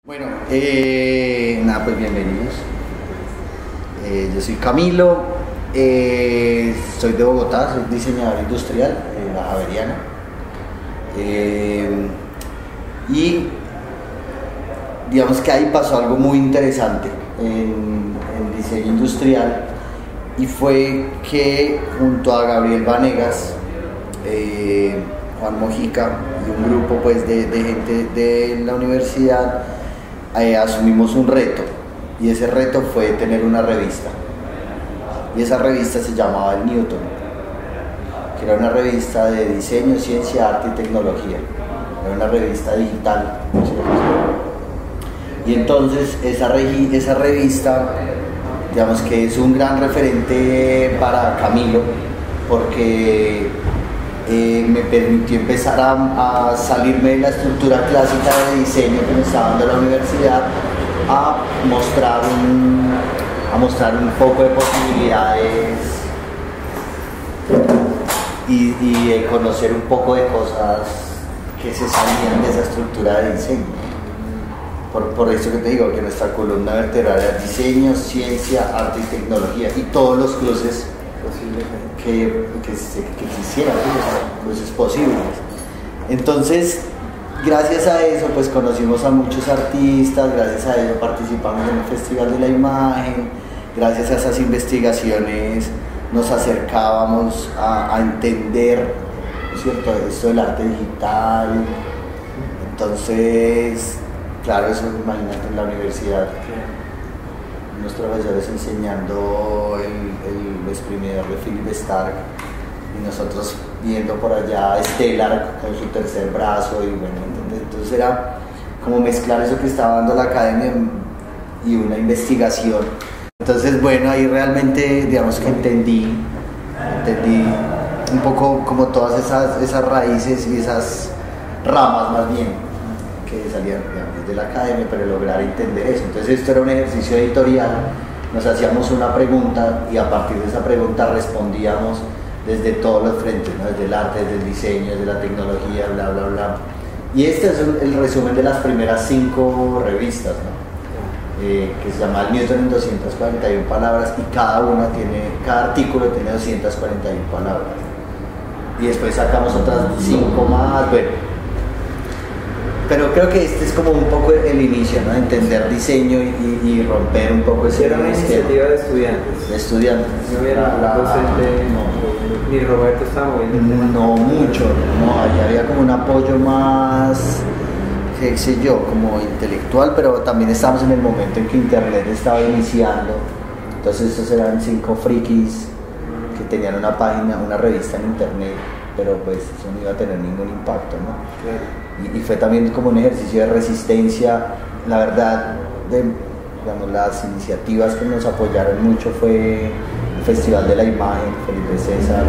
Bueno, nada, pues bienvenidos. Yo soy Camilo, soy de Bogotá, soy diseñador industrial, la Javeriana. Y digamos que ahí pasó algo muy interesante en diseño industrial, y fue que junto a Gabriel Vanegas, Juan Mojica y un grupo pues de gente de la universidad, asumimos un reto, y ese reto fue tener una revista, y esa revista se llamaba El Newton, que era una revista de diseño, ciencia, arte y tecnología, era una revista digital, y entonces esa revista, digamos que es un gran referente para Camilo, porque me permitió empezar a salirme de la estructura clásica de diseño que me estaba dando la universidad, a mostrar un poco de posibilidades y conocer un poco de cosas que se salían de esa estructura de diseño. Por eso que te digo que nuestra columna vertebral era diseño, ciencia, arte y tecnología, y todos los cruces que quisieran, cruces posibles. Entonces, gracias a eso pues conocimos a muchos artistas, gracias a eso participamos en el Festival de la Imagen, gracias a esas investigaciones nos acercábamos a entender, ¿no es cierto?, esto del arte digital. Entonces, claro, eso, imagínate, en la universidad, unos profesores enseñando el exprimidor de Philip Stark, y nosotros viendo por allá a Stellar con su tercer brazo, y bueno, entonces era como mezclar eso que estaba dando la academia y una investigación. Entonces, bueno, ahí realmente, digamos que entendí un poco como todas esas raíces y esas ramas, más bien, que salían, digamos, de la academia, pero lograr entender eso. Entonces esto era un ejercicio editorial, nos hacíamos una pregunta y a partir de esa pregunta respondíamos desde todos los frentes, ¿no? Desde el arte, desde el diseño, desde la tecnología, bla, bla, bla. Y este es el resumen de las primeras 5 revistas, ¿no? Que se llama El Newton en 241 palabras, y cada artículo tiene 241 palabras. Y después sacamos otras 5 más, bueno. Pero creo que este es como un poco el inicio, ¿no? Entender diseño y romper un poco ese... Era una iniciativa de estudiantes. De estudiantes. No hubiera docente, ni Roberto estaba moviendo el tema. No mucho, no, ahí había como un apoyo más, qué sé yo, como intelectual, pero también estábamos en el momento en que internet estaba iniciando. Entonces estos eran 5 frikis que tenían una página, una revista en internet, pero pues eso no iba a tener ningún impacto, ¿no? Claro. Y fue también como un ejercicio de resistencia. La verdad, digamos, las iniciativas que nos apoyaron mucho fue el Festival de la Imagen, Felipe César,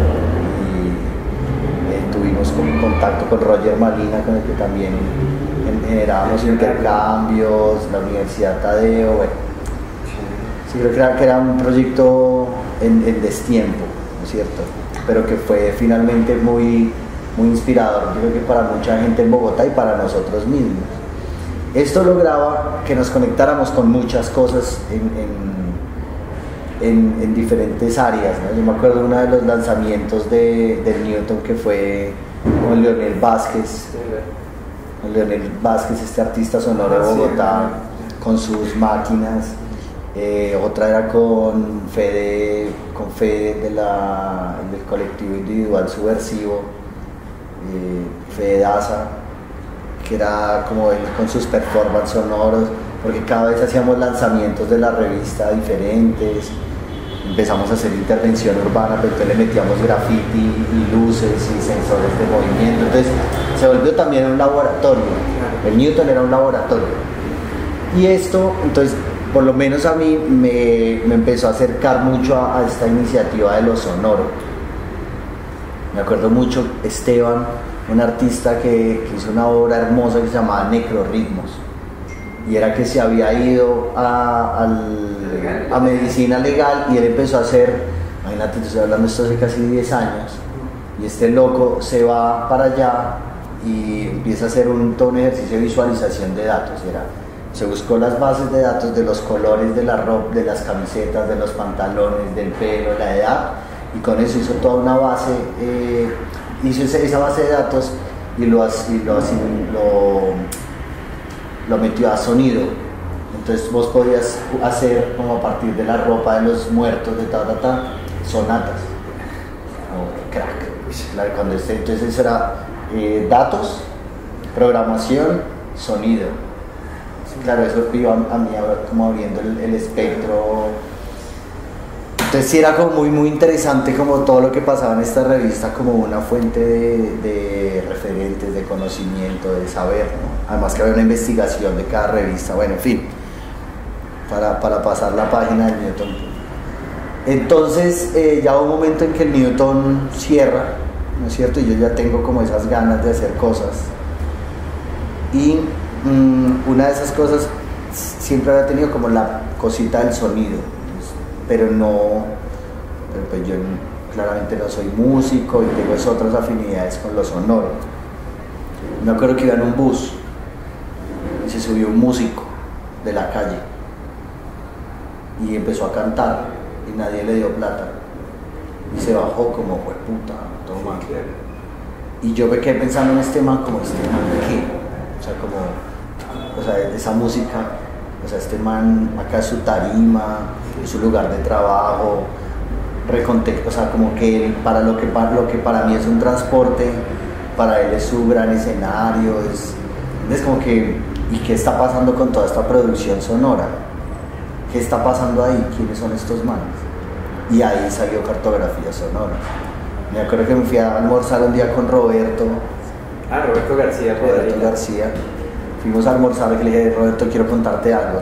y tuvimos contacto con Roger Malina, con el que también generábamos intercambios, la Universidad Tadeo, bueno. Sí, creo que era un proyecto en destiempo, ¿no es cierto? Pero que fue finalmente muy inspirador, creo que para mucha gente en Bogotá y para nosotros mismos. Esto lograba que nos conectáramos con muchas cosas en diferentes áreas, ¿no? Yo me acuerdo de uno de los lanzamientos del Newton, que fue con Leonel Vázquez, este artista sonoro de Bogotá, con sus máquinas. Otra era con Fede del colectivo individual subversivo, Fede Daza, que era como él con sus performances sonoros, porque cada vez hacíamos lanzamientos de la revista diferentes, empezamos a hacer intervención urbana, pero entonces le metíamos graffiti y luces y sensores de movimiento, entonces se volvió también un laboratorio. El Newton era un laboratorio, y esto, entonces, por lo menos a mí me empezó a acercar mucho a esta iniciativa de lo sonoro. Me acuerdo mucho Esteban, un artista que hizo una obra hermosa que se llamaba Necrorritmos, y era que se había ido a medicina legal, y él empezó a hacer, imagínate, te estoy hablando de esto hace casi 10 años, y este loco se va para allá y empieza a hacer todo un ejercicio de visualización de datos. Era Se buscó las bases de datos de los colores de la ropa, de las camisetas, de los pantalones, del pelo, la edad, y con eso hizo toda una base, hizo esa base de datos y lo metió a sonido. Entonces vos podías hacer como a partir de la ropa de los muertos, de sonatas, o crack. Entonces eso era datos, programación, sonido. Claro, eso iba a mí ahora como abriendo el espectro. Entonces sí era como muy interesante como todo lo que pasaba en esta revista, como una fuente de referentes, de conocimiento, de saber, ¿no? Además que había una investigación de cada revista, bueno, en fin, para pasar la página del Newton. Entonces ya hubo un momento en que el Newton cierra, ¿no es cierto? Y yo ya tengo como esas ganas de hacer cosas. Y una de esas cosas siempre había tenido como la cosita del sonido, pero pues yo claramente no soy músico y tengo otras afinidades con lo sonoro. Me acuerdo que iba en un bus y se subió un músico de la calle y empezó a cantar y nadie le dio plata y se bajó como fue puta, toma. Y yo me quedé pensando en este man como este man de qué, o sea, esa música, o sea, este man acá es su tarima, es su lugar de trabajo, o sea, como que él, para lo que para mí es un transporte, para él es su gran escenario, es como que, ¿y qué está pasando con toda esta producción sonora? ¿Qué está pasando ahí? ¿Quiénes son estos manes? Y ahí salió Cartografía Sonora. Me acuerdo que me fui a almorzar un día con Roberto. Roberto García. Roberto García. Fuimos a almorzar y le dije, Roberto, quiero contarte algo,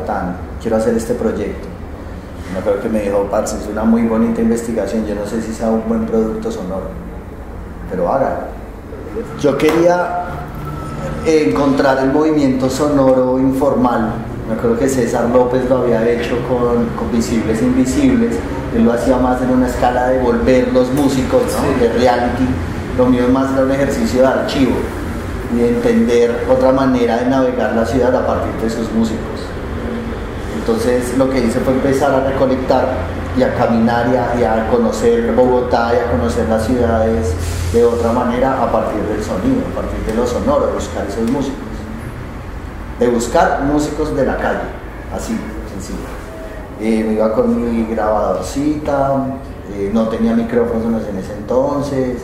quiero hacer este proyecto. Me acuerdo que me dijo, parce, es una muy bonita investigación, yo no sé si sea un buen producto sonoro, pero hágalo. Yo quería encontrar el movimiento sonoro informal. Me acuerdo que César López lo había hecho con Visibles e Invisibles, él lo hacía más en una escala de volver los músicos, ¿no? De reality. Lo mío más era un ejercicio de archivo y de entender otra manera de navegar la ciudad a partir de sus músicos. Entonces lo que hice fue empezar a recolectar y a caminar y a conocer Bogotá y a conocer las ciudades de otra manera a partir del sonido, a partir de lo sonoro, de buscar esos músicos. De buscar músicos de la calle, así, sencillo. Me iba con mi grabadorcita, no tenía micrófonos en ese entonces,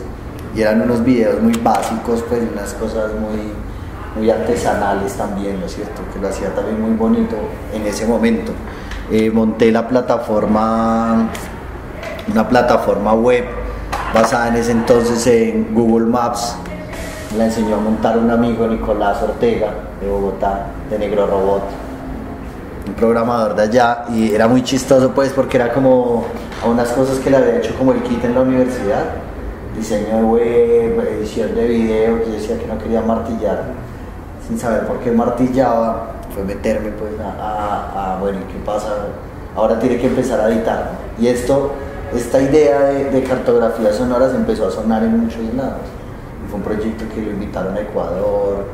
y eran unos videos muy básicos, pues unas cosas muy artesanales también, ¿no es cierto? Que lo hacía también muy bonito en ese momento. Monté una plataforma web basada en ese entonces en Google Maps. La enseñó a montar un amigo, Nicolás Ortega, de Bogotá, de Negro Robot, un programador de allá, y era muy chistoso pues porque era como a unas cosas que le había hecho como el kit en la universidad, diseño de web, edición de video, que yo decía que no quería martillar, sin saber por qué martillaba, fue meterme pues bueno, ¿qué pasa? Ahora tiene que empezar a editar, ¿no? Y esta idea de cartografía sonora se empezó a sonar en muchos lados. Fue un proyecto que lo invitaron a Ecuador,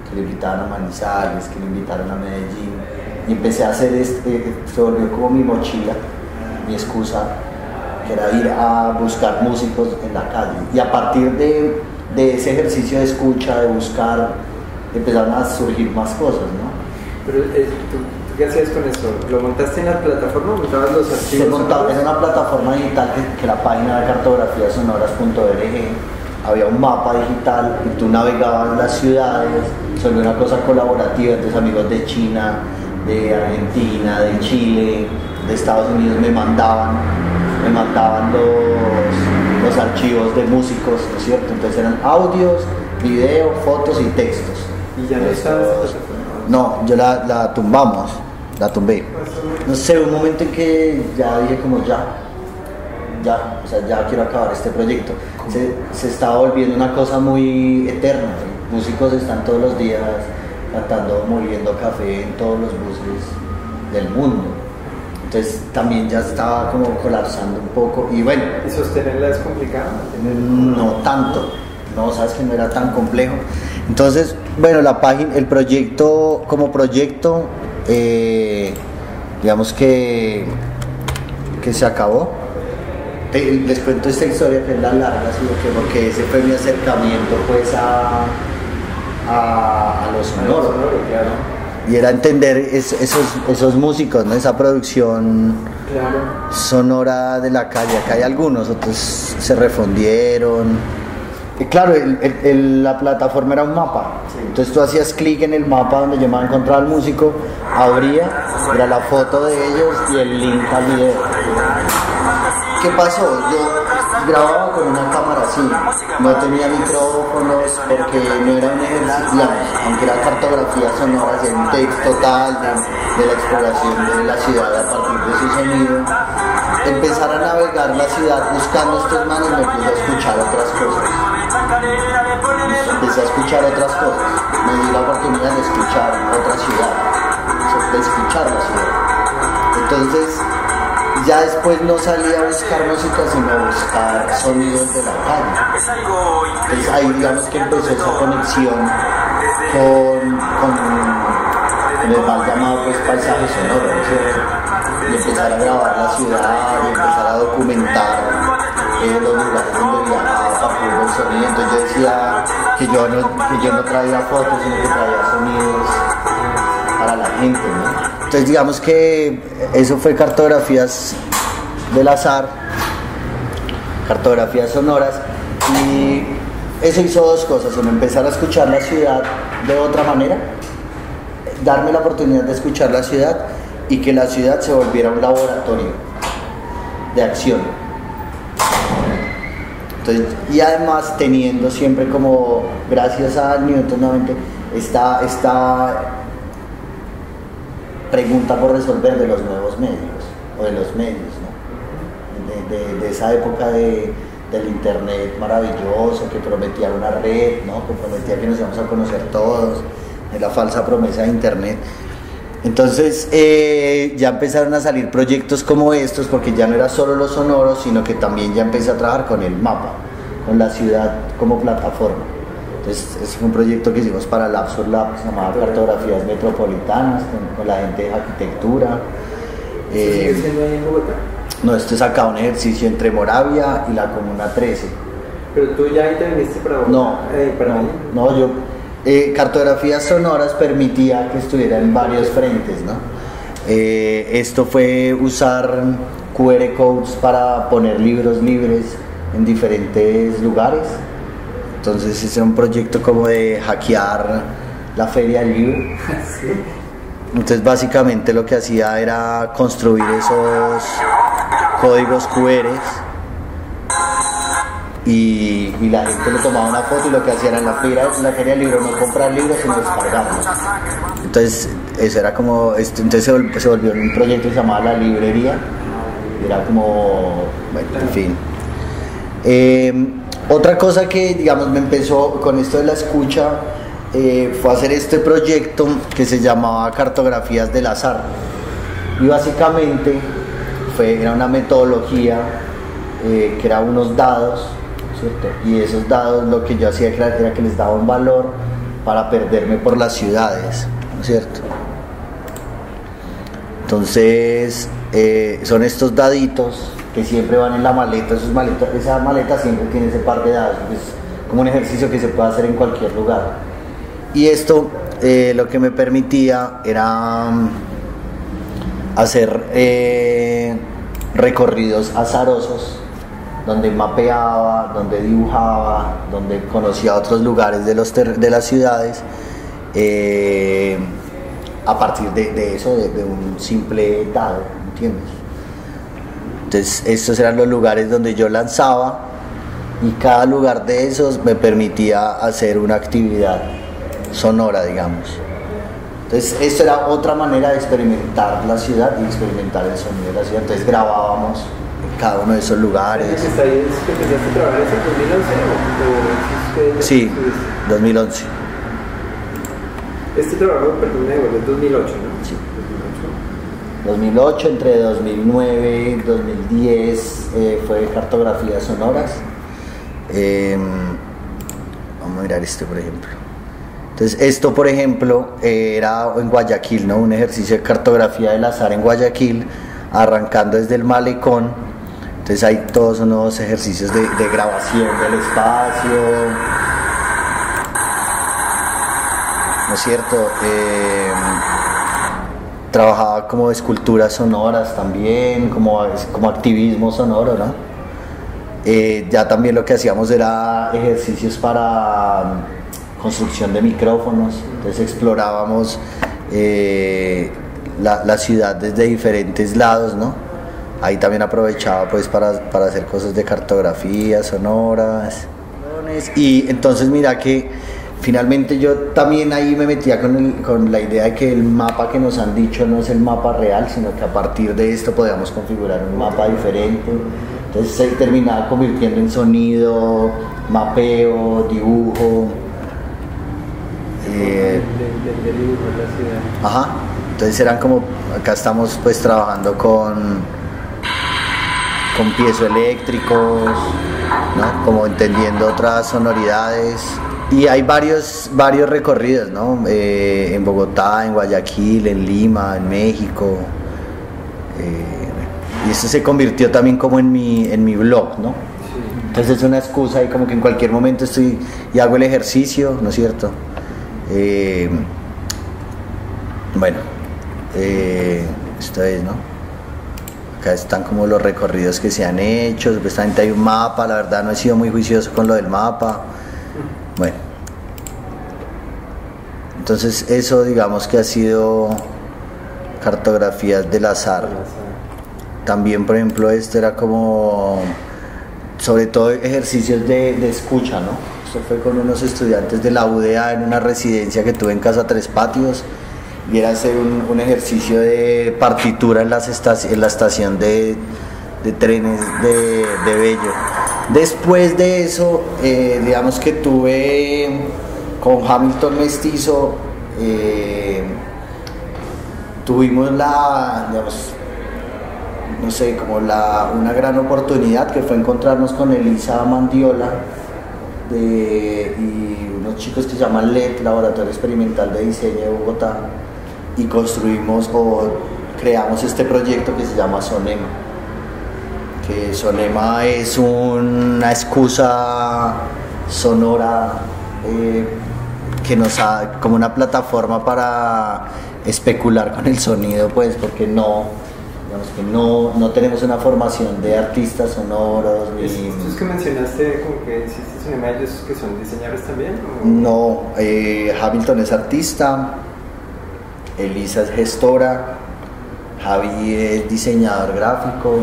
que lo invitaron a Manizales, que lo invitaron a Medellín, y empecé a hacer se volvió como mi mochila, mi excusa, que era ir a buscar músicos en la calle, y a partir de ese ejercicio de escucha, de buscar, empezaron a surgir más cosas, ¿no? Pero ¿tú qué hacías con eso? ¿Lo montaste en la plataforma o montabas los archivos? Es una plataforma digital que la página de cartografiasonoras.org. Había un mapa digital y tú navegabas las ciudades sobre una cosa colaborativa. Entonces amigos de China, de Argentina, de Chile, de Estados Unidos me mandaban los archivos de músicos, ¿no es cierto? Entonces eran audios, videos, fotos y textos. ¿Y ya no estabas? No, yo la tumbé. No sé, un momento en que ya dije como ya quiero acabar este proyecto. Se estaba volviendo una cosa muy eterna. Músicos están todos los días cantando, moliendo café en todos los buses del mundo. Entonces también ya estaba como colapsando un poco y bueno. ¿Y sostenerla es complicado? No tanto, no, sabes que no era tan complejo. Entonces, bueno, la página, el proyecto como proyecto digamos que se acabó. Les cuento esta historia que es la larga, ¿sí? Porque ese fue mi acercamiento pues a los sonoros, claro. Y era entender esos músicos, ¿no? Esa producción sonora de la calle. Acá hay algunos, otros se refundieron. Y claro, la plataforma era un mapa. Entonces tú hacías clic en el mapa donde yo me encontraba el músico, abría, era la foto de ellos y el link al video. ¿Qué pasó? Yo grababa con una cámara así, no tenía micrófonos porque no era un ejercicio, digamos, aunque era cartografía sonora, hacía un take total de la exploración de la ciudad a partir de su sonido. Empezar a navegar la ciudad buscando estos manos, me puse a escuchar otras cosas. Empecé a escuchar otras cosas, me di la oportunidad de escuchar otra ciudad, de escuchar la ciudad. Entonces, ya después no salí a buscar música, sino a buscar sonidos de la calle. Entonces ahí digamos que empezó esa conexión con el mal llamado pues, paisaje sonoro, ¿sí? Y empezar a grabar la ciudad, y empezar a documentar los lugares donde viajaba a partir del sonido. Entonces yo decía que yo no traía fotos, sino que traía sonidos para la gente, ¿no? Entonces digamos que eso fue Cartografías del Azar, cartografías sonoras, y eso hizo dos cosas: uno, empezar a escuchar la ciudad de otra manera, darme la oportunidad de escuchar la ciudad y que la ciudad se volviera un laboratorio de acción. Entonces, y además teniendo siempre como, gracias a Newton nuevamente, esta pregunta por resolver de los nuevos medios, o de los medios, ¿no? De esa época del internet maravilloso, que prometía una red, ¿no? Que prometía que nos íbamos a conocer todos, de la falsa promesa de internet. Entonces ya empezaron a salir proyectos como estos, porque ya no era solo los sonoros, sino que también ya empecé a trabajar con el mapa, con la ciudad como plataforma. Entonces es un proyecto que hicimos para Lapsus Lab, que se llamaba Cartografías Metropolitanas, con la gente de arquitectura. ¿Sigue siendo ahí en Bogotá? No, esto es acá un ejercicio entre Moravia y la Comuna 13. ¿Pero tú ya interviniste para Bogotá? No, yo... Cartografías sonoras permitía que estuviera en varios frentes, ¿no? Esto fue usar QR codes para poner libros libres en diferentes lugares. Entonces ese era un proyecto como de hackear la feria del libro. Sí. Entonces básicamente lo que hacía era construir esos códigos QR y la gente le tomaba una foto, y lo que hacía era en la feria del libro no comprar libros sino descargarlos. Entonces eso era como, entonces se volvió un proyecto que se llamaba La Librería, era como, bueno, en fin. Otra cosa que digamos me empezó con esto de la escucha fue hacer este proyecto que se llamaba Cartografías del Azar, y básicamente era una metodología que era unos dados, ¿cierto? Y esos dados lo que yo hacía era que les daba un valor para perderme por las ciudades, ¿no es cierto? Entonces son estos daditos que siempre van en la maleta, esa maleta siempre tiene ese par de dados, es como un ejercicio que se puede hacer en cualquier lugar. Y esto lo que me permitía era hacer recorridos azarosos, donde mapeaba, donde dibujaba, donde conocía otros lugares de las ciudades, a partir de eso, de un simple dado, ¿entiendes? Entonces estos eran los lugares donde yo lanzaba, y cada lugar de esos me permitía hacer una actividad sonora, digamos. Entonces esto era otra manera de experimentar la ciudad y experimentar el sonido de la ciudad. Entonces grabábamos en cada uno de esos lugares. ¿Empezaste a trabajar eso en 2011 o sí, 2011. Este trabajo, perdón, es 2008, ¿no? Sí. 2008, entre 2009 y 2010 fue Cartografías Sonoras. Vamos a mirar este, por ejemplo. Entonces esto, por ejemplo, era en Guayaquil, ¿no? Un ejercicio de cartografía del azar en Guayaquil, arrancando desde el malecón. Entonces hay todos unos ejercicios de grabación del espacio, ¿no es cierto? Trabajaba como esculturas sonoras también, como activismo sonoro, ¿no? Ya también lo que hacíamos era ejercicios para construcción de micrófonos, entonces explorábamos la ciudad desde diferentes lados, ¿no? Ahí también aprovechaba pues para hacer cosas de cartografía, sonoras. Y entonces mira que finalmente yo también ahí me metía con la idea de que el mapa que nos han dicho no es el mapa real, sino que a partir de esto podíamos configurar un mapa diferente. Entonces se terminaba convirtiendo en sonido, mapeo, dibujo. Ajá, entonces eran como, acá estamos pues trabajando con piezoeléctricos, ¿no? Como entendiendo otras sonoridades. Y hay varios recorridos, ¿no? En Bogotá, en Guayaquil, en Lima, en México. Y esto se convirtió también como en mi blog, ¿no? Entonces es una excusa y como que en cualquier momento estoy y hago el ejercicio, ¿no es cierto? Bueno, esto es, ¿no? Acá están como los recorridos que se han hecho, supuestamente hay un mapa, la verdad no he sido muy juicioso con lo del mapa. Bueno, entonces eso digamos que ha sido cartografías del azar. También, por ejemplo, esto era como, sobre todo ejercicios de escucha, ¿no? Esto fue con unos estudiantes de la UDA en una residencia que tuve en Casa Tres Patios, y era hacer un ejercicio de partitura en la estación de trenes de Bello. Después de eso, digamos que tuve con Hamilton Mestizo, tuvimos digamos, no sé, como una gran oportunidad que fue encontrarnos con Elisa Mandiola y unos chicos que se llaman LED, Laboratorio Experimental de Diseño de Bogotá, y construimos o creamos este proyecto que se llama Sonema. Que Sonema es una excusa sonora que nos da como una plataforma para especular con el sonido, pues, porque digamos que no tenemos una formación de artistas sonoros. ¿Estos que mencionaste, como que hiciste Sonema, ellos que son diseñadores también? ¿O? No, Hamilton es artista, Elisa es gestora, Javi es diseñador gráfico,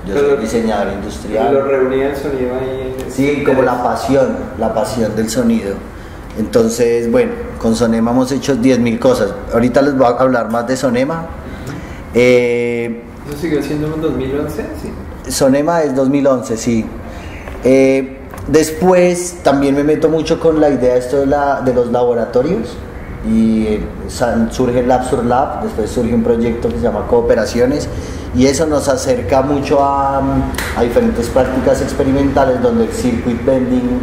yo soy diseñador industrial. ¿Lo reunía el sonido ahí? Sí, como la pasión del sonido. Entonces, bueno, con Sonema hemos hecho 10.000 cosas. Ahorita les voy a hablar más de Sonema. ¿Eso siguió siendo en 2011? Sí. Sonema es 2011, sí. Después también me meto mucho con la idea de los laboratorios, y surge el Lab sur Lab, después surge un proyecto que se llama Cooperaciones, y eso nos acerca mucho a diferentes prácticas experimentales donde el circuit bending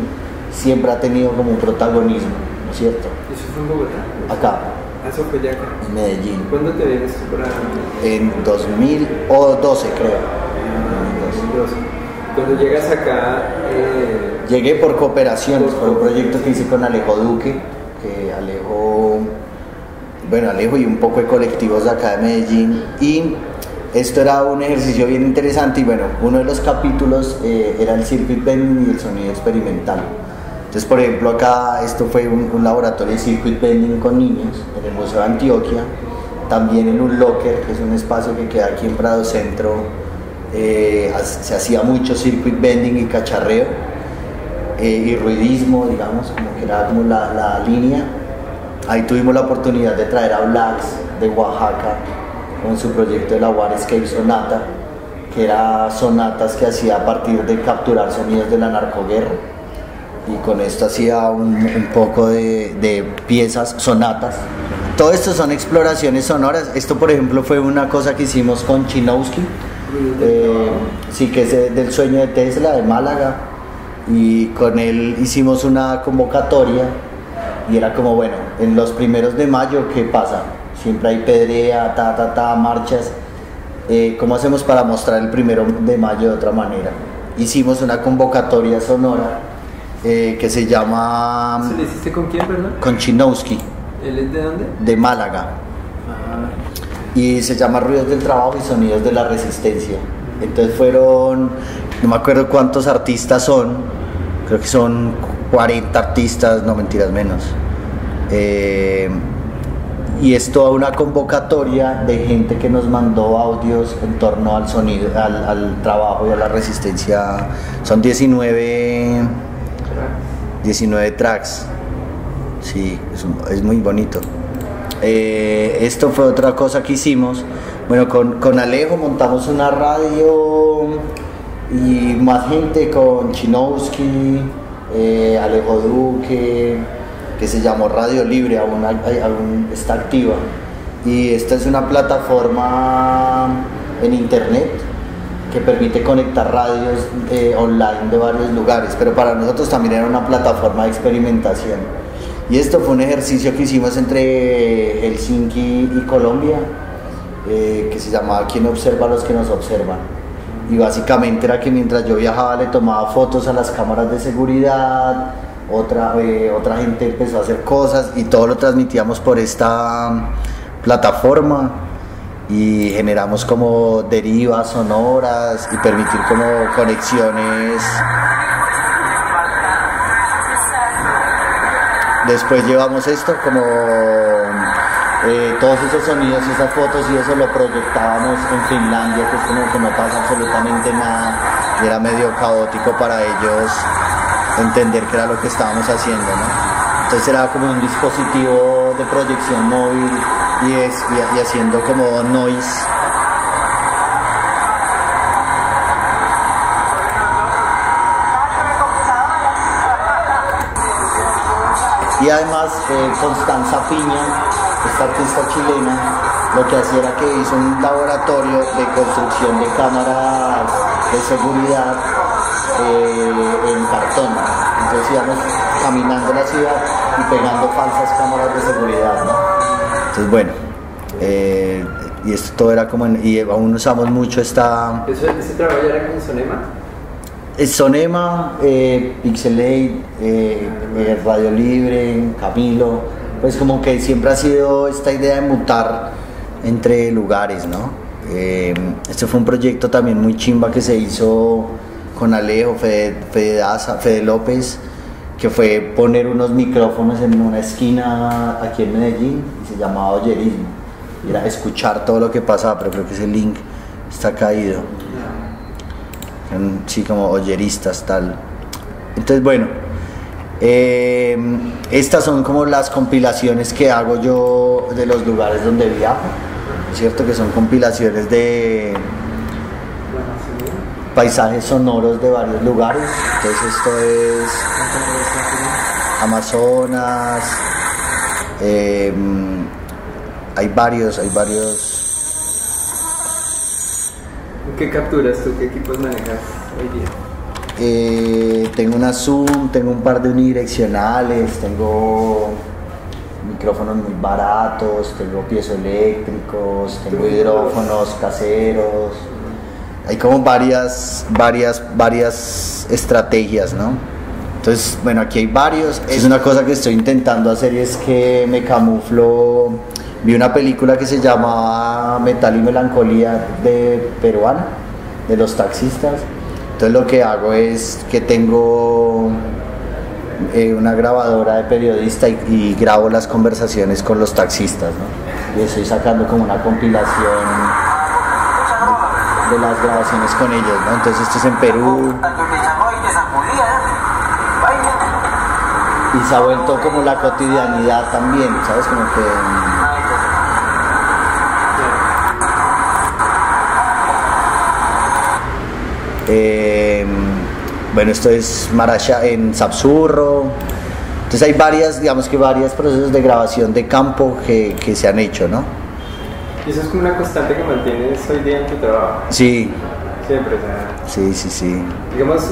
siempre ha tenido como un protagonismo, ¿no es cierto? ¿Eso fue en Bogotá? Acá. Eso fue ya acá. En Medellín. ¿Cuándo te vienes tú para...? En 2012, creo. 2012. Cuando llegas acá... Llegué por Cooperaciones, por un proyecto que hice con Alejo Duque, Alejo y un poco de colectivos de acá de Medellín, y esto era un ejercicio bien interesante, y bueno, uno de los capítulos era el circuit bending y el sonido experimental. Entonces, por ejemplo, acá esto fue un laboratorio de circuit bending con niños en el Museo de Antioquia, también en un locker, que es un espacio que queda aquí en Prado Centro. Se hacía mucho circuit bending y cacharreo y ruidismo, digamos, como que era como la línea. Ahí tuvimos la oportunidad de traer a Blacks de Oaxaca con su proyecto de la Warscape Sonata, que era sonatas que hacía a partir de capturar sonidos de la narcoguerra, y con esto hacía un poco de piezas, sonatas. Todo esto son exploraciones sonoras. Esto, por ejemplo, fue una cosa que hicimos con Chinowski, sí, que es del sueño de Tesla, de Málaga, y con él hicimos una convocatoria Y era como, bueno, en los primeros de mayo, ¿qué pasa? Siempre hay pedrea, marchas. ¿Cómo hacemos para mostrar el 1 de mayo de otra manera? Hicimos una convocatoria sonora que se llama... ¿Se le hiciste con quién, verdad? Con Chinowski. ¿Él es de dónde? De Málaga. Y se llama Ruidos del Trabajo y Sonidos de la Resistencia. Entonces fueron, no me acuerdo cuántos artistas son, creo que son 40 artistas, no mentiras, menos. Y es toda una convocatoria de gente que nos mandó audios en torno al sonido, al trabajo y a la resistencia. Son 19 tracks. Sí, es muy bonito. Esto fue otra cosa que hicimos. Bueno, con Alejo montamos una radio y más gente, con Chinowski, Alejo Duque, que se llamó Radio Libre, aún está activa. Y esta es una plataforma en internet que permite conectar radios online de varios lugares, pero para nosotros también era una plataforma de experimentación. Y esto fue un ejercicio que hicimos entre Helsinki y Colombia, que se llamaba ¿Quién observa a los que nos observan? Y básicamente era que mientras yo viajaba le tomaba fotos a las cámaras de seguridad, otra gente empezó a hacer cosas y todo lo transmitíamos por esta plataforma y generamos como derivas sonoras y permitir como conexiones. Después llevamos esto como todos esos sonidos, esas fotos y eso lo proyectábamos en Finlandia, que es como que no pasa absolutamente nada y era medio caótico para ellos entender qué era lo que estábamos haciendo, ¿no? Entonces era como un dispositivo de proyección móvil y haciendo como noise. Y además Constanza Piña, esta artista chilena, lo que hacía era que hizo un laboratorio de construcción de cámaras de seguridad en cartón. Entonces íbamos caminando la ciudad y pegando falsas cámaras de seguridad, ¿no? Entonces bueno, y esto todo era como, y aún usamos mucho esta... ¿Ese trabajo ya era con Sonema? Sonema, Pixelate, Radio Libre, Camilo, pues como que siempre ha sido esta idea de mutar entre lugares, ¿no? Este fue un proyecto también muy chimba que se hizo con Alejo, Fede López, que fue poner unos micrófonos en una esquina aquí en Medellín y se llamaba Oyerismo, y era escuchar todo lo que pasaba, pero creo que ese link está caído. Sí, como oyeristas, tal. Entonces, bueno, estas son como las compilaciones que hago yo de los lugares donde viajo, ¿cierto? Que son compilaciones de paisajes sonoros de varios lugares. Entonces esto es Amazonas, hay varios. ¿Qué capturas tú? ¿Qué equipos manejas hoy día? Tengo una Zoom, tengo un par de unidireccionales, tengo micrófonos muy baratos, tengo piezoeléctricos, tengo hidrófonos caseros. Hay como varias estrategias, ¿no? Entonces, bueno, aquí hay varios. Es una cosa que estoy intentando hacer y es que me camuflo. Vi una película que se llamaba Metal y Melancolía peruana, de los taxistas. Entonces lo que hago es que tengo una grabadora de periodista y grabo las conversaciones con los taxistas, ¿no? Y estoy sacando como una compilación de las grabaciones con ellos, ¿no? Entonces esto es en Perú. Y se ha vuelto como la cotidianidad también, ¿sabes? Como que... bueno, esto es Maracha en Sapsurro. Entonces hay varios procesos de grabación de campo que se han hecho, ¿no? ¿Y eso es como una constante que mantienes hoy día en tu trabajo? Sí, Siempre, o sea. Sí. Digamos,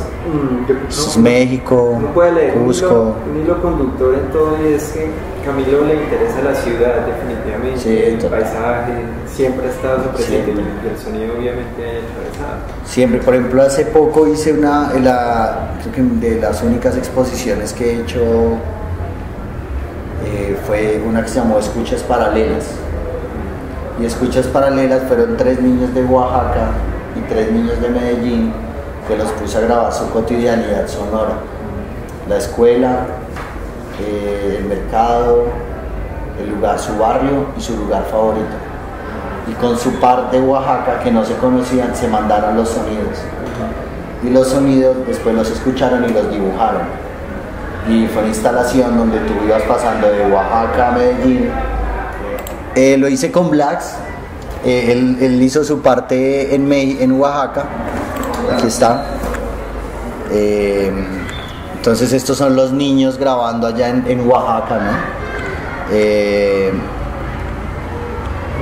Eso es México, uno puede leer Cusco. un hilo conductor en todo, y es que Camilo le interesa la ciudad, definitivamente. Sí, el total. paisaje, siempre ha estado presente, Siempre. y el sonido obviamente atravesado. Siempre, por ejemplo, hace poco hice creo que de las únicas exposiciones que he hecho fue una que se llamó Escuchas Paralelas. Y Escuchas Paralelas fueron 3 niños de Oaxaca y 3 niños de Medellín que los puse a grabar su cotidianidad sonora. La escuela, el mercado, el lugar, su barrio y su lugar favorito. Y con su par de Oaxaca que no se conocían, se mandaron los sonidos. Y los sonidos después los escucharon y los dibujaron. Y fue una instalación donde tú ibas pasando de Oaxaca a Medellín. Lo hice con Blacks. Él hizo su parte en Oaxaca. Aquí está. Entonces estos son los niños grabando allá en Oaxaca, ¿no?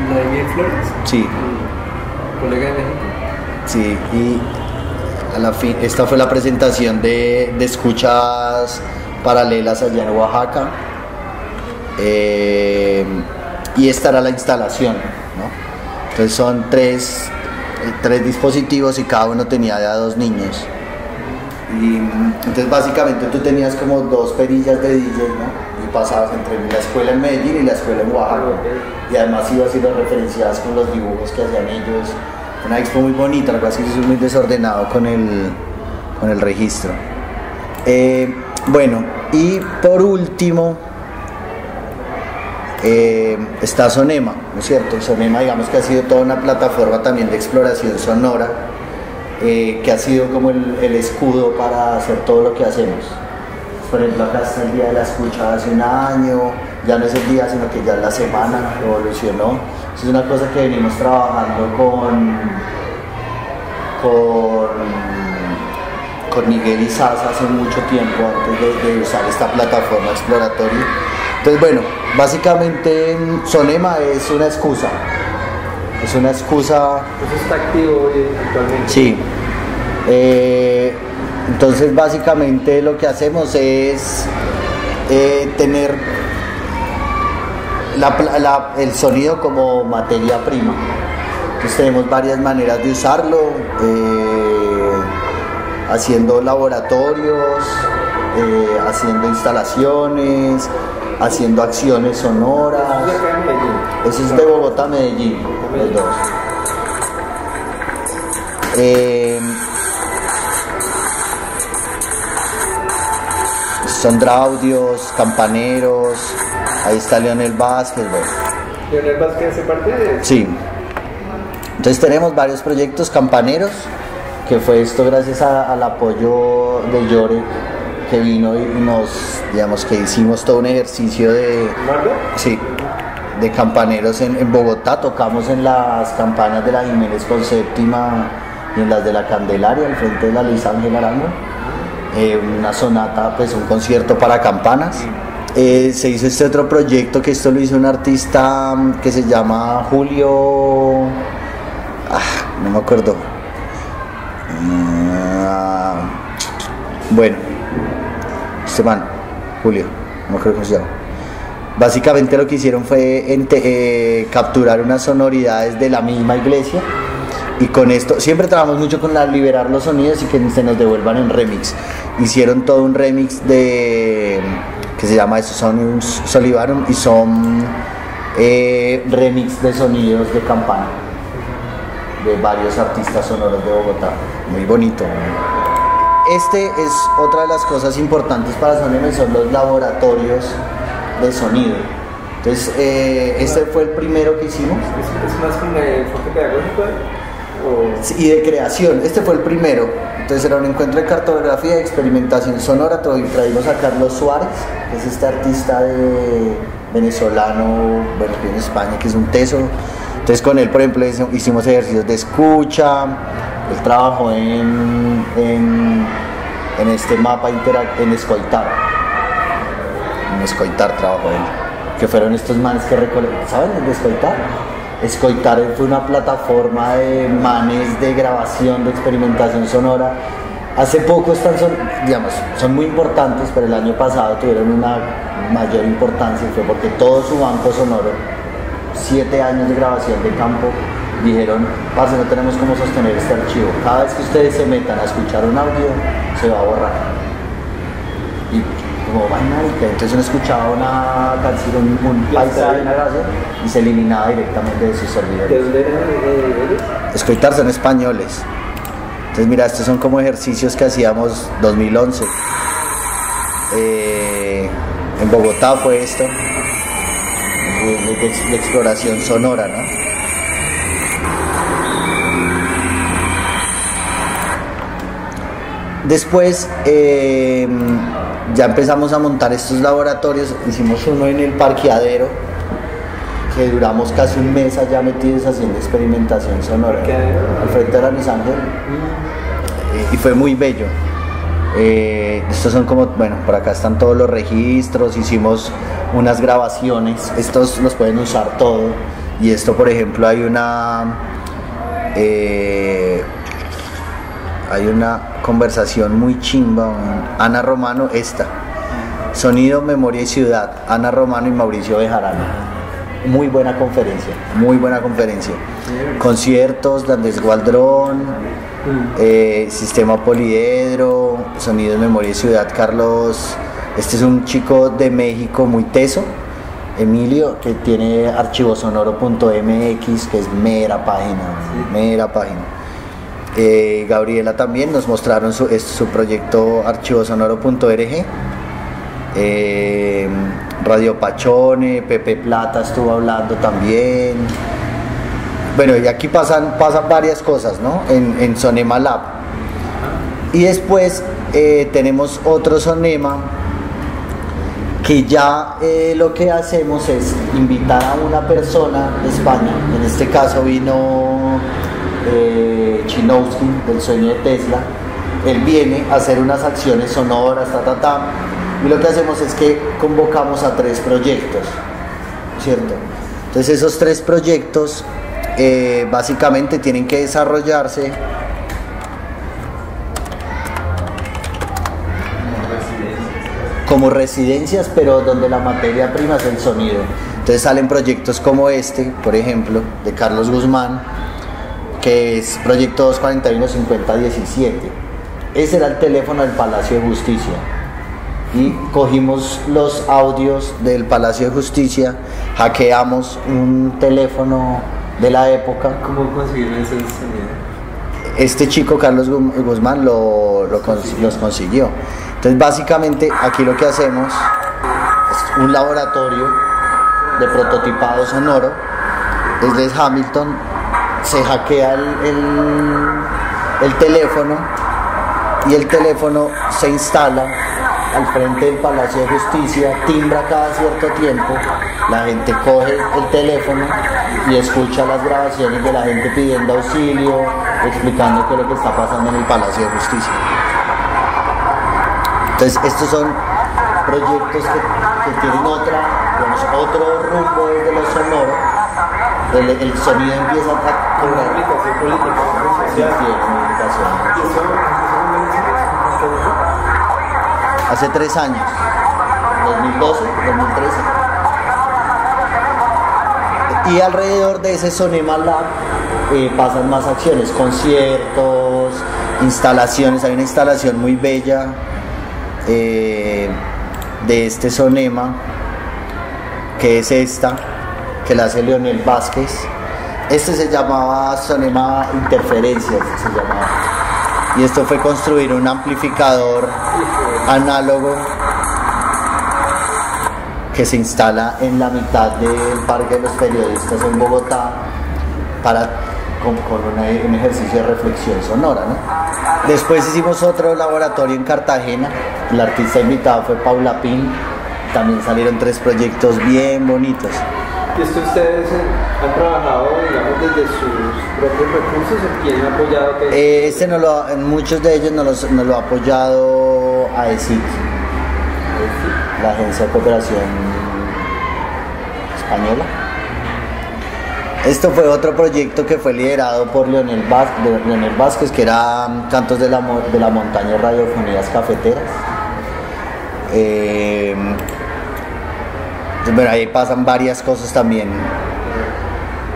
Vladimir Flores. Sí. Colega de México. Sí, y a la fin, esta fue la presentación de Escuchas Paralelas allá en Oaxaca. Y esta era la instalación, ¿no? Entonces son tres dispositivos y cada uno tenía de a 2 niños. Y entonces básicamente tú tenías como 2 perillas de DJ, ¿no? Y pasabas entre la escuela en Medellín y la escuela en Oaxaca. Y además ibas y los referenciabas con los dibujos que hacían ellos. Una expo muy bonita, lo que pasa es que es muy desordenado con el registro. Bueno, y por último está Sonema, ¿no es cierto? Sonema, digamos que ha sido toda una plataforma también de exploración sonora, que ha sido como el escudo para hacer todo lo que hacemos. Por ejemplo, acá está el Día de la Escucha hace un año, ya no es el día, sino que ya es la semana, evolucionó. Eso es una cosa que venimos trabajando con Miguel y Sasa hace mucho tiempo, antes de usar esta plataforma exploratoria. Entonces, bueno, básicamente Sonema es una excusa. Es una excusa. Eso está activo hoy actualmente. Sí. Entonces, básicamente lo que hacemos es tener el sonido como materia prima. Entonces tenemos varias maneras de usarlo, haciendo laboratorios, haciendo instalaciones, haciendo acciones sonoras. Eso es de Bogotá a Medellín, los dos. Son Draudios, Campaneros, ahí está Leonel Vázquez. Bueno. ¿Leonel Vázquez hace parte de...? Sí. Entonces tenemos varios proyectos. Campaneros, que fue esto gracias al apoyo de Llore, que vino y nos, digamos que hicimos todo un ejercicio de... ¿Margo? Sí, de campaneros en Bogotá. Tocamos en las campanas de la Jiménez con Séptima y en las de la Candelaria, al frente de la Luis Ángel Arango. Una sonata, pues un concierto para campanas. Se hizo este otro proyecto, que esto lo hizo un artista que se llama Julio... no me acuerdo. Bueno, este man, Julio, no creo que se llama. Básicamente lo que hicieron fue capturar unas sonoridades de la misma iglesia, y con esto siempre trabajamos mucho con liberar los sonidos y que se nos devuelvan en remix. Hicieron todo un remix que se llama Sonius Solivarum, y son remix de sonidos de campana de varios artistas sonoros de Bogotá. Muy bonito. Este es otra de las cosas importantes para Sonema, son los laboratorios de sonido. Entonces, este fue el primero que hicimos. ¿Es más como de enfoque pedagógico? Y de creación. Este fue el primero. Entonces era un encuentro de cartografía y experimentación sonora. Traímos a Carlos Suárez, que es este artista venezolano, bueno, que vive en España, que es un teso. Entonces con él, por ejemplo, hicimos ejercicios de escucha. Él trabajó en este mapa en Escoitar. En Escoitar trabajó él. Que fueron estos manes que recolectaron, ¿saben? De Escoitar. Escoitar fue una plataforma de manes de grabación, de experimentación sonora. Hace poco son muy importantes, pero el año pasado tuvieron una mayor importancia y fue porque todo su banco sonoro, 7 años de grabación de campo, dijeron, parce, no tenemos cómo sostener este archivo. Cada vez que ustedes se metan a escuchar un audio, se va a borrar. Y como marica, entonces uno escuchaba una canción, un paisaje, una grabación, y se eliminaba directamente de sus servidores. ¿De dónde eran? Escoitar son españoles. Entonces mira, estos son como ejercicios que hacíamos 2011. En Bogotá fue esto, de exploración sonora, ¿no? Después ya empezamos a montar estos laboratorios. Hicimos uno en el parqueadero, que duramos casi un mes allá metidos haciendo experimentación sonora al frente de la Luis Ángel, y fue muy bello. Estos son como, bueno, por acá están todos los registros, hicimos unas grabaciones, estos los pueden usar todo, y esto por ejemplo hay una conversación muy chimba, Ana Romano, Sonido, Memoria y Ciudad, Ana Romano y Mauricio Bejarano. Muy buena conferencia, muy buena conferencia. Conciertos de Andrés Gualdrón, Sistema Poliedro, Sonido, Memoria y Ciudad, Carlos. Este es un chico de México muy teso, Emilio, que tiene archivosonoro.mx, que es mera página. Gabriela también nos mostraron su proyecto archivosonoro.org. Radio Pachone, Pepe Plata estuvo hablando también. Bueno, y aquí pasan varias cosas, ¿no? En Sonema Lab. Y después tenemos otro Sonema que ya lo que hacemos es invitar a una persona de España. En este caso vino Chinowski, del Sueño de Tesla. Él viene a hacer unas acciones sonoras, y lo que hacemos es que convocamos a 3 proyectos, ¿cierto? Entonces esos 3 proyectos básicamente tienen que desarrollarse como residencias, pero donde la materia prima es el sonido. Entonces salen proyectos como este, por ejemplo, de Carlos Guzmán, que es proyecto 241-5017. Ese era el teléfono del Palacio de Justicia. Y cogimos los audios del Palacio de Justicia, hackeamos un teléfono de la época. ¿Cómo consiguieron ese sonido? Este chico, Carlos Guzmán, los consiguió. Entonces básicamente aquí lo que hacemos es un laboratorio de prototipado sonoro. Desde Hamilton se hackea el teléfono, y el teléfono se instala al frente del Palacio de Justicia, timbra cada cierto tiempo, la gente coge el teléfono y escucha las grabaciones de la gente pidiendo auxilio, explicando qué es lo que está pasando en el Palacio de Justicia. Entonces estos son proyectos que tienen otro rumbo desde lo sonoro. El sonido empieza a cobrar aplicación política, hace 3 años, 2012, 2013. Y alrededor de ese Sonema Lab pasan más acciones, conciertos, instalaciones. Hay una instalación muy bella de este Sonema, que es esta, que la hace Leonel Vázquez. Este se llamaba Sonema Interferencias, se llamaba. Y esto fue construir un amplificador análogo que se instala en la mitad del Parque de los Periodistas en Bogotá con un ejercicio de reflexión sonora, ¿no? Después hicimos otro laboratorio en Cartagena. La artista invitada fue Paula Pin. También salieron 3 proyectos bien bonitos. ¿Y esto ustedes han trabajado, digamos, desde sus propios recursos o quién ha apoyado? Muchos de ellos nos lo ha apoyado AECIC, la Agencia de Cooperación Española. Esto fue otro proyecto que fue liderado por Leonel Vázquez, que era Cantos de la Montaña, Radiofonías Cafeteras. Bueno, ahí pasan varias cosas también.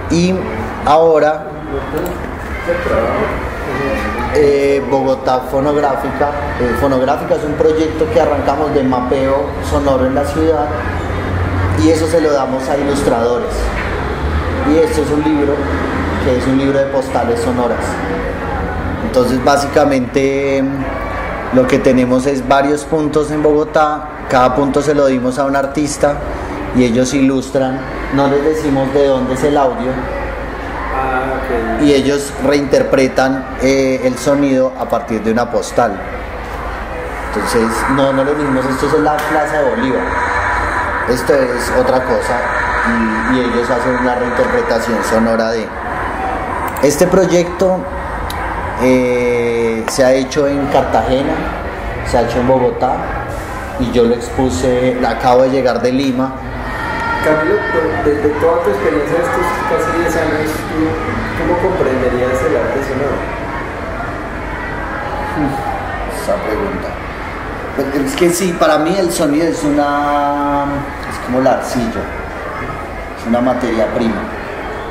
Y ahora Bogotá Fonográfica. Fonográfica es un proyecto que arrancamos de mapeo sonoro en la ciudad, y eso se lo damos a ilustradores. Y esto es un libro que es un libro de postales sonoras. Entonces básicamente lo que tenemos es varios puntos en Bogotá. Cada punto se lo dimos a un artista y ellos ilustran. No les decimos de dónde es el audio. Y ellos reinterpretan el sonido a partir de una postal. Entonces no les decimos esto es la Plaza de Bolívar, esto es otra cosa, y ellos hacen una reinterpretación sonora de este proyecto. Se ha hecho en Cartagena, se ha hecho en Bogotá, y yo lo expuse. Acabo de llegar de Lima. Camilo, desde toda tu experiencia de estos casi 10 años, ¿cómo comprenderías el arte sonoro? Esa pregunta. Es que sí, para mí el sonido es como la arcilla, es una materia prima.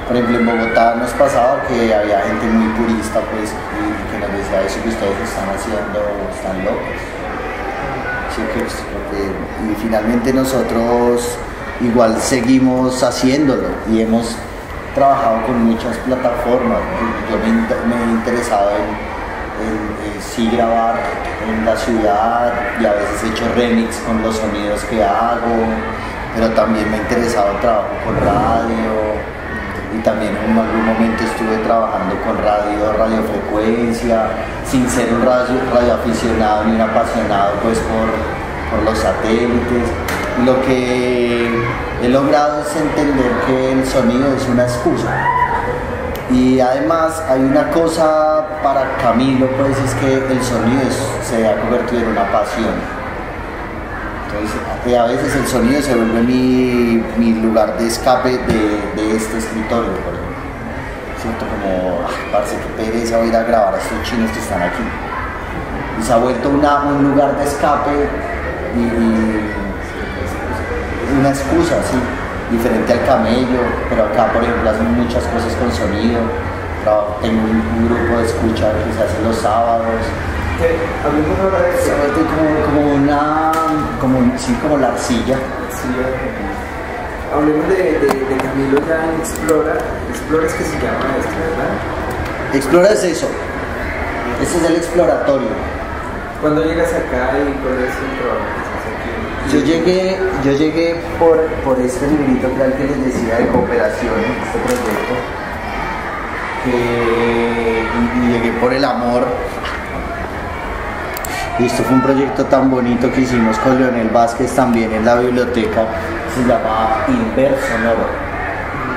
Por ejemplo, en Bogotá nos pasaba que había gente muy purista, pues, y que nos decía: eso que ustedes están haciendo, están locos. Sí, y finalmente nosotros igual seguimos haciéndolo y hemos trabajado con muchas plataformas. Yo me he interesado en sí grabar en la ciudad, y a veces he hecho remix con los sonidos que hago, pero también me ha interesado el trabajo con radio, y también en algún momento estuve trabajando con radiofrecuencia, sin ser un radioaficionado ni un apasionado pues por los satélites. Lo que he logrado es entender que el sonido es una excusa. Y además hay una cosa para Camilo, pues, es que el sonido se ha convertido en una pasión. Entonces, a veces el sonido se vuelve mi lugar de escape de este escritorio, por ejemplo. Siento como, parce, qué pereza voy a ir a grabar a estos chinos que están aquí. Y se ha vuelto un lugar de escape y una excusa, sí, diferente al camello, pero acá, por ejemplo, hacen muchas cosas con sonido. Tengo un grupo de escucha que se hace los sábados. Hablemos ahora de eso. Se vuelve como la arcilla. Sí, hablemos de Camilo ya en Explora. Explora es que se llama esto, ¿verdad? Explora es eso. Ese es el exploratorio. ¿Cuándo llegas acá y cuál es el trabajo? Yo llegué por este librito que al que les decía de cooperación, este proyecto, y llegué por el amor. Y esto fue un proyecto tan bonito que hicimos con Leonel Vázquez también en la biblioteca, se llama Inver Sonoro,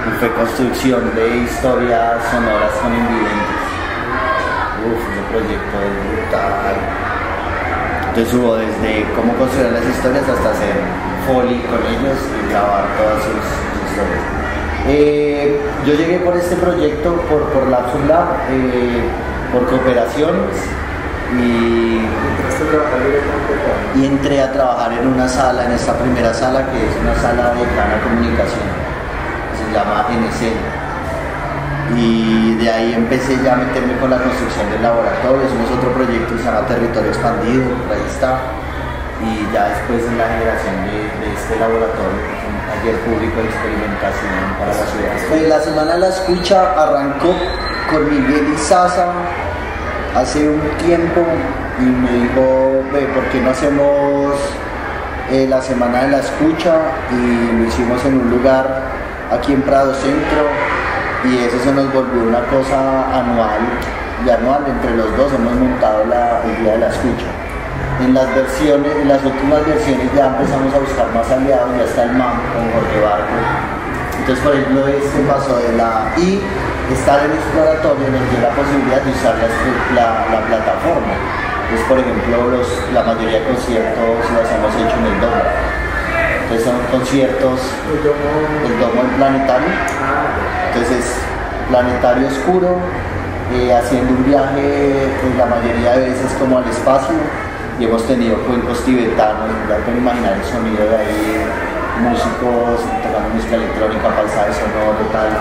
y fue construcción de historias sonoras con invidentes. Ese proyecto es brutal. Entonces hubo desde cómo construir las historias hasta hacer foley con ellos y grabar todas sus historias. Yo llegué por este proyecto, por Lapsus Lab, por cooperaciones, y entré a trabajar en una sala, en esta primera sala, que es una sala de plana comunicación, que se llama NC. Y de ahí empecé ya a meterme con la construcción del laboratorio. Hicimos otro proyecto que se llama Territorio Expandido, ahí está. Y ya después en la generación de este laboratorio, un taller público de experimentación para la ciudad. Pues la Semana de la Escucha arrancó con Miguel Izaza hace un tiempo, y me dijo: ve, ¿por qué no hacemos la Semana de la Escucha? Y lo hicimos en un lugar aquí en Prado Centro. Y eso se nos volvió una cosa anual, y entre los dos hemos montado el Día de la Escucha. En las últimas versiones ya empezamos a buscar más aliados, ya está el MAM con Jorge Barco. Entonces, por ejemplo, pasó y estar en exploratorio nos dio la posibilidad de usar la plataforma. Entonces, por ejemplo, la mayoría de conciertos los hemos hecho en el Domo. Entonces son conciertos del domo del planetario. Entonces planetario oscuro, haciendo un viaje la mayoría de veces como al espacio, y hemos tenido cuencos tibetanos, ya pueden imaginar el sonido de ahí, músicos tocando música electrónica, paisaje sonoro, tal.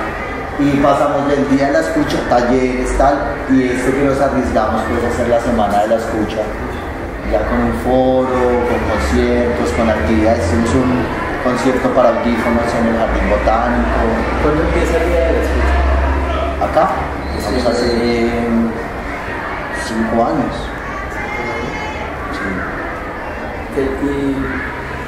Y pasamos del día de la escucha, talleres, tal, y que nos arriesgamos pues a hacer la semana de la escucha, ya con un foro, con conciertos, con actividades. Hicimos un concierto para audífonos en el Jardín Botánico. ¿Cuándo empieza el día de la escucha? Acá, estamos hace 5 años. Sí. Y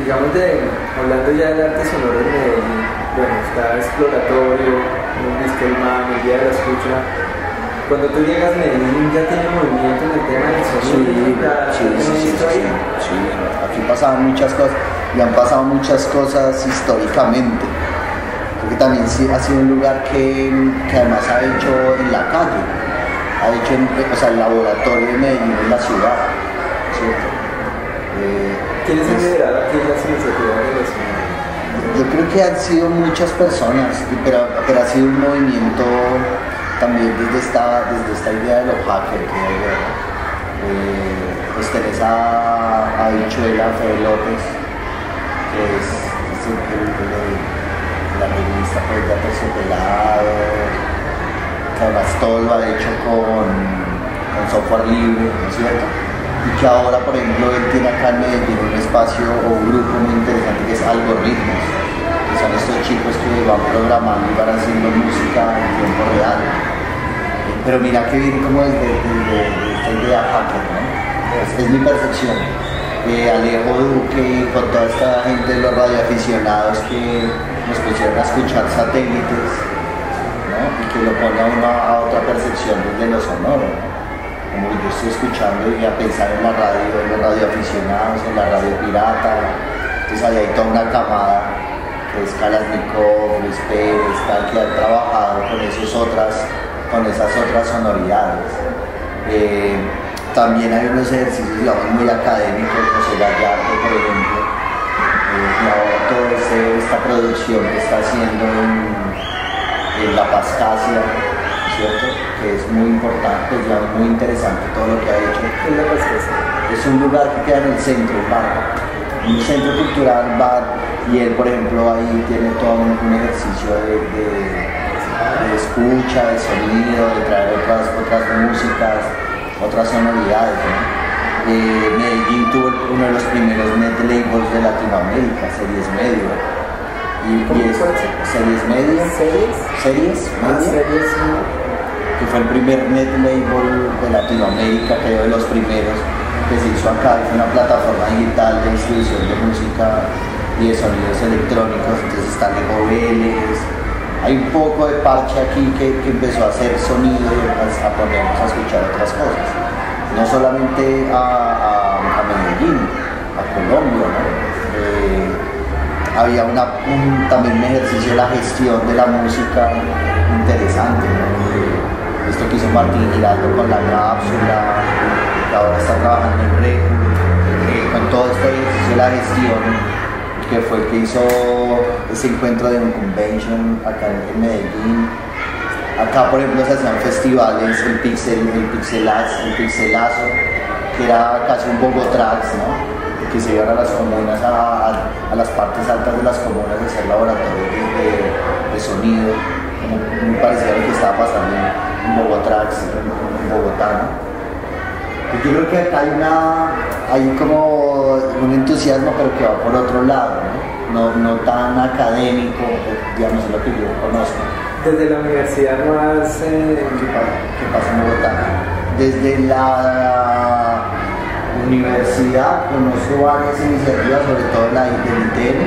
digamos, hablando ya del arte sonoro en Medellín, bueno, está Exploratorio, hemos visto el MAM, el día de la escucha. Cuando tú llegas a Medellín, ¿ya tiene movimiento en el tema del sonido? Sí. Aquí pasaban muchas cosas, y han pasado muchas cosas históricamente. Porque también sí ha sido un lugar que además ha hecho en la calle, ha hecho el laboratorio de Medellín en la ciudad, ¿cierto? ¿Quiénes han liderado aquí las iniciativas de la ciudad? Yo creo que han sido muchas personas, pero ha sido un movimiento también desde esta idea de los hackers, pues tenés a Bichuela, Fede López, que es la revista pues, de Aterciopelado, que además todo lo ha hecho con software libre, ¿no es cierto? Y que ahora, por ejemplo, él tiene acá en Medellín un espacio o un grupo muy interesante que es Algoritmos, que son estos chicos que van programando y van haciendo música en tiempo real. Pero mira que viene como desde esta idea hacker, ¿no? Es mi percepción. Alejo Duque, con toda esta gente de los radioaficionados que nos pusieron a escuchar satélites, ¿no? Y que lo pone a uno a otra percepción desde lo sonoro, ¿no? Como yo estoy escuchando y a pensar en la radio, en los radioaficionados, en la radio pirata. Entonces ahí hay toda una camada que es Kalashnikov, Luis Pérez, tal, que han trabajado con esas otras sonoridades. También hay unos ejercicios, digamos, muy académicos, José Gallardo, por ejemplo, y ahora toda esta producción que está haciendo en La Pascasia, ¿cierto? Que es muy importante, pues, digamos, muy interesante todo lo que ha hecho. ¿Qué es La Pascasia? Es un lugar que queda en el centro, un centro cultural, bar, y él, por ejemplo, ahí tiene todo un ejercicio de escucha, de sonido, de traer otras músicas, otras sonoridades, ¿no? Medellín tuvo uno de los primeros net labels de Latinoamérica, Series Media. Series Media. ¿Series Media? Que fue el primer net label de Latinoamérica, creo de los primeros que se hizo acá. Fue una plataforma digital de distribución de música y de sonidos electrónicos. Entonces está Lego Vélez. Hay un poco de parche aquí que empezó a hacer sonido y a ponernos a escuchar otras cosas. No solamente a Medellín, a Colombia, ¿no? Había también un ejercicio de la gestión de la música interesante, ¿no? Esto que hizo Martín Giraldo con la cápsula, que ahora está trabajando en REC, con todo este ejercicio de la gestión, que fue el que hizo ese encuentro de un convention acá en Medellín. Acá, por ejemplo, se hacían festivales, el Pixelazo, que era casi un Bogotrax, ¿no? Que se iban a las comunas, a las partes altas de las comunas a hacer laboratorios de sonido, como muy parecido a lo que estaba pasando en Bogotrax, en Bogotá, ¿no? Yo creo que acá hay como un entusiasmo, pero que va por otro lado, no tan académico, digamos, es lo que yo conozco. Desde la universidad no has... ¿Qué pasa en Bogotá? Desde la universidad conozco varias iniciativas, sobre todo la del ITN,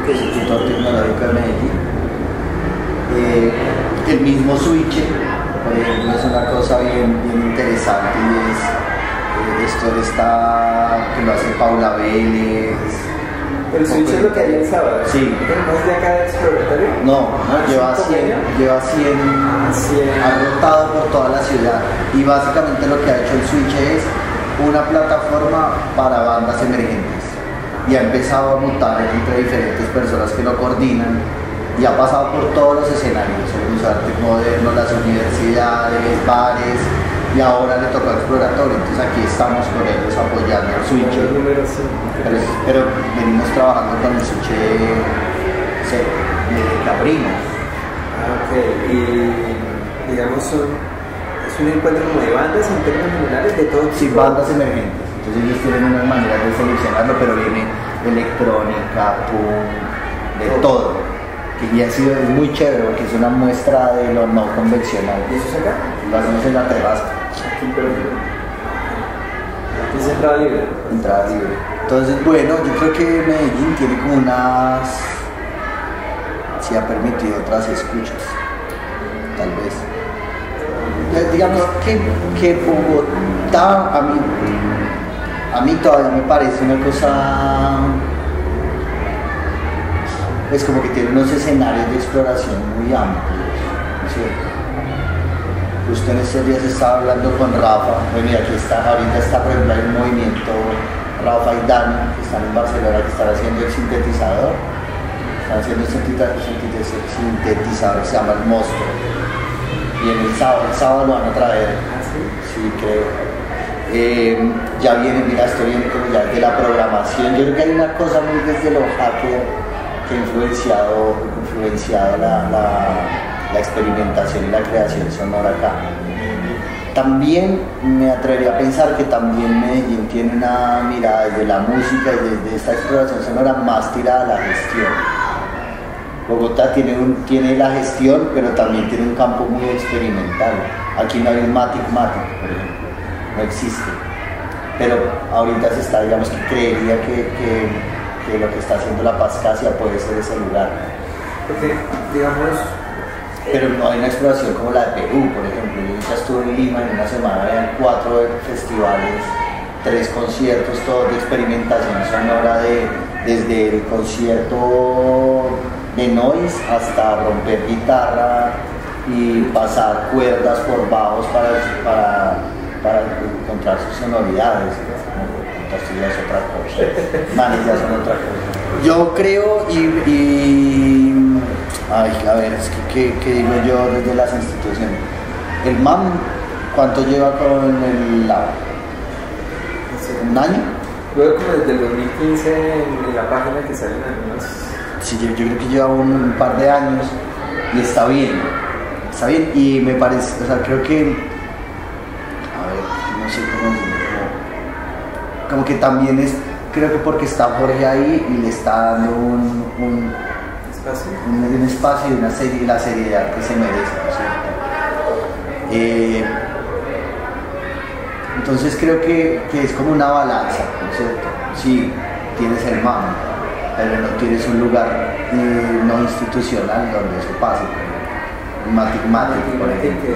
el Instituto Tecnológico de Medellín. El mismo Switch, por ejemplo, es una cosa bien interesante, y es esto que lo hace Paula Vélez. ¿El Switch es lo que hay el sábado? Sí. ¿No es de acá de Exploratorio? No, lleva 100, ha rotado por toda la ciudad, y básicamente lo que ha hecho el Switch es una plataforma para bandas emergentes. y ha empezado a mutar entre diferentes personas que lo coordinan y ha pasado por todos los escenarios, el Museo de Arte Moderno, las universidades, bares, y ahora le tocó exploratorio, entonces aquí estamos con ellos apoyando el switch. Pero venimos trabajando con el switch de Cabrino. Ok, y digamos es un encuentro como de bandas en términos generales de todo. Sí, bandas emergentes, entonces ellos tienen unas maneras de seleccionarlo, pero viene electrónica, punk, de todo. Y ha sido muy chévere porque es una muestra de lo no convencional. ¿Y eso es acá? Lo hacemos en la terraza. Aquí, pero es entrada libre. Entrada libre. Entonces, bueno, yo creo que Medellín tiene como unas... sí ha permitido otras escuchas, tal vez. Digamos que Bogotá a mí todavía me parece una cosa... es como que tiene unos escenarios de exploración muy amplios, ¿no es cierto? Justo en estos días estaba hablando con Rafa, bueno, y aquí está, ahorita está, por ejemplo, hay un movimiento, Rafa y Dani, que están en Barcelona, que están haciendo el sintetizador, están haciendo un sintetizador que se llama El Monstruo, y el sábado lo van a traer, sí, creo. Ya viene, mira, esto viene como ya de la programación, yo creo que hay una cosa muy desde lo hacker que ha influenciado la experimentación y la creación sonora acá. También me atrevería a pensar que también Medellín tiene una mirada desde la música y desde esta exploración sonora más tirada a la gestión. Bogotá tiene la gestión, pero también tiene un campo muy experimental. Aquí no hay un Matic, por ejemplo, no existe. Pero ahorita se está, digamos que creería que lo que está haciendo la Pascasia puede ser ese lugar. Porque, digamos... Pero no hay una exploración como la de Perú, por ejemplo. Yo ya estuve en Lima en una semana, habían 4 festivales, 3 conciertos, todos de experimentación sonora, desde el concierto de noise hasta romper guitarra y pasar cuerdas por bajos para encontrar sus sonoridades. Esto ya es otra cosa, manes ya son otra cosa. Yo creo a ver, es que ¿qué digo yo desde las instituciones? El MAM, ¿cuánto lleva con el lab? ¿Un año? Luego como desde el 2015 en la página que salen algunos... Sí, yo creo que lleva un par de años y está bien y me parece, o sea, creo que, a ver, no sé cómo decirlo, como que también es, creo que porque está Jorge ahí y le está dando un espacio y la seriedad que se merece, ¿no es cierto? Entonces creo que es como una balanza, ¿no es cierto? Sí, tienes el MAM, pero no tienes un lugar no institucional donde eso pase. Matic, por ejemplo.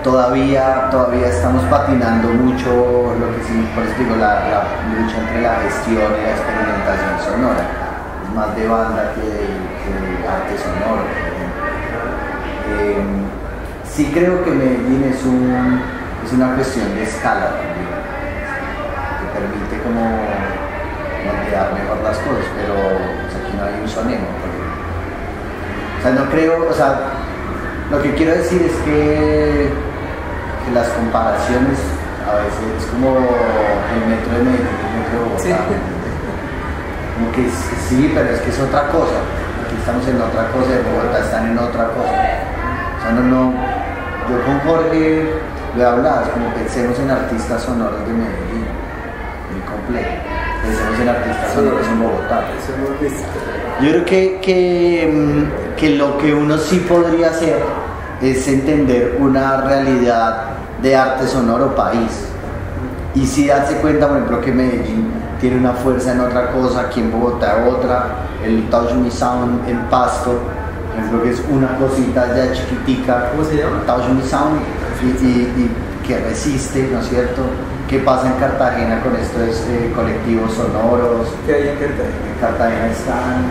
Todavía estamos patinando mucho lo que sí, por eso digo, la lucha entre la gestión y la experimentación sonora. Es más de banda que de arte sonoro, por ejemplo. Sí creo que Medellín es una cuestión de escala también, que permite como moldear mejor las cosas, pero aquí no hay un sonemo, por ejemplo. O sea, no creo, o sea, lo que quiero decir es que las comparaciones a veces es como el metro de Medellín, el metro de Bogotá. Sí. Como que sí, pero es que es otra cosa. Aquí estamos en otra cosa, en Bogotá están en otra cosa. O sea, yo con Jorge lo he hablado, es como pensemos en artistas sonoros de Medellín, muy complejo. Pensemos en artistas sonoros en Bogotá. Yo creo que lo que uno sí podría hacer es entender una realidad de arte sonoro país y sí darse cuenta, por ejemplo, que Medellín tiene una fuerza en otra cosa, aquí en Bogotá otra, el Touch Me Sound en Pasto, por ejemplo, que es una cosita ya chiquitica. ¿Cómo se llama? Touch Me Sound y que resiste, ¿no es cierto? ¿Qué pasa en Cartagena con estos colectivos sonoros? ¿Qué hay en Cartagena? En Cartagena están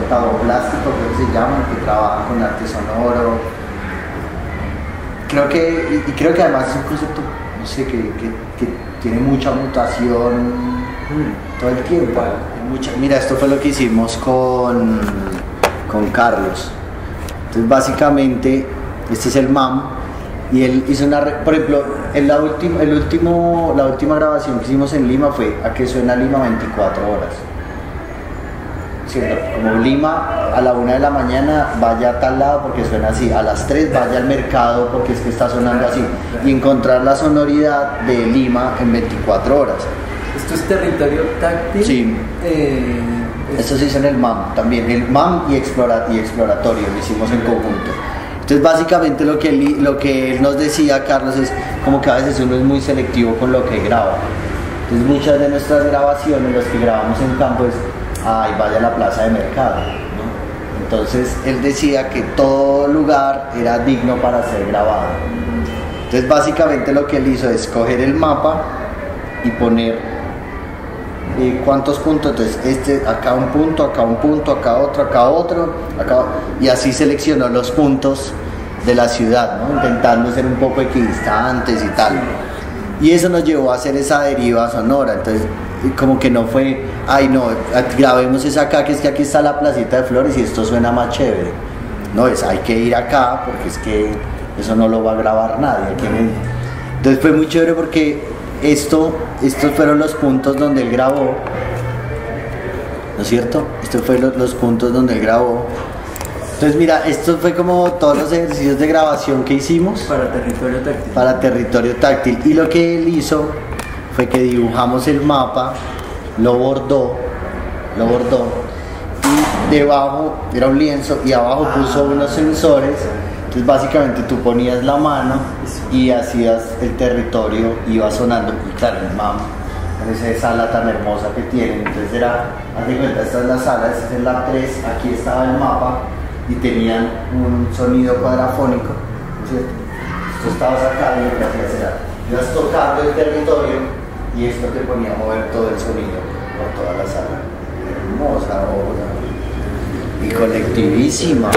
Octavo Plástico, creo que se llaman, que trabajan con arte sonoro. Creo que además es un concepto no sé, que tiene mucha mutación todo el tiempo. Mira, esto fue lo que hicimos con Carlos. Entonces básicamente este es el MAM y él hizo por ejemplo, la última grabación que hicimos en Lima fue a que suena Lima 24 horas. ¿Cierto? Como Lima a la 1 de la mañana vaya a tal lado porque suena así, a las 3 vaya al mercado porque es que está sonando así, y encontrar la sonoridad de Lima en 24 horas. ¿Esto es territorio táctil? Sí. Esto se hizo en el MAM también, el MAM y exploratorio lo hicimos en conjunto. Entonces básicamente lo que él nos decía, Carlos, es como que a veces uno es muy selectivo con lo que graba. Entonces muchas de nuestras grabaciones, las que grabamos en campo, es ay, vaya a la plaza de mercado, ¿no? Entonces él decía que todo lugar era digno para ser grabado. Entonces básicamente lo que él hizo es coger el mapa y poner cuántos puntos, entonces acá un punto, acá otro, y así seleccionó los puntos de la ciudad, ¿no? Intentando ser un poco equidistantes y tal. Y eso nos llevó a hacer esa deriva sonora. Entonces como que no fue, ay no, grabemos esa acá, que es que aquí está la placita de flores y esto suena más chévere. No, hay que ir acá porque es que eso no lo va a grabar nadie. Entonces fue muy chévere porque estos fueron los puntos donde él grabó, ¿no es cierto? Estos fueron los puntos donde él grabó. Entonces mira, esto fue como todos los ejercicios de grabación que hicimos para territorio táctil. Para territorio táctil. Y lo que él hizo fue que dibujamos el mapa, lo bordó y debajo era un lienzo y abajo puso unos sensores. Entonces básicamente tú ponías la mano y hacías el territorio, iba sonando. Y claro, el MAM, con esa sala tan hermosa que tienen, entonces era, haz de cuenta, esta es la sala, esta es la 3, aquí estaba el mapa y tenían un sonido cuadrafónico, ¿cierto? Tú estabas acá y lo que hacías era, ibas tocando el territorio y esto te ponía a mover todo el sonido por toda la sala. Hermosa obra y colectivísima.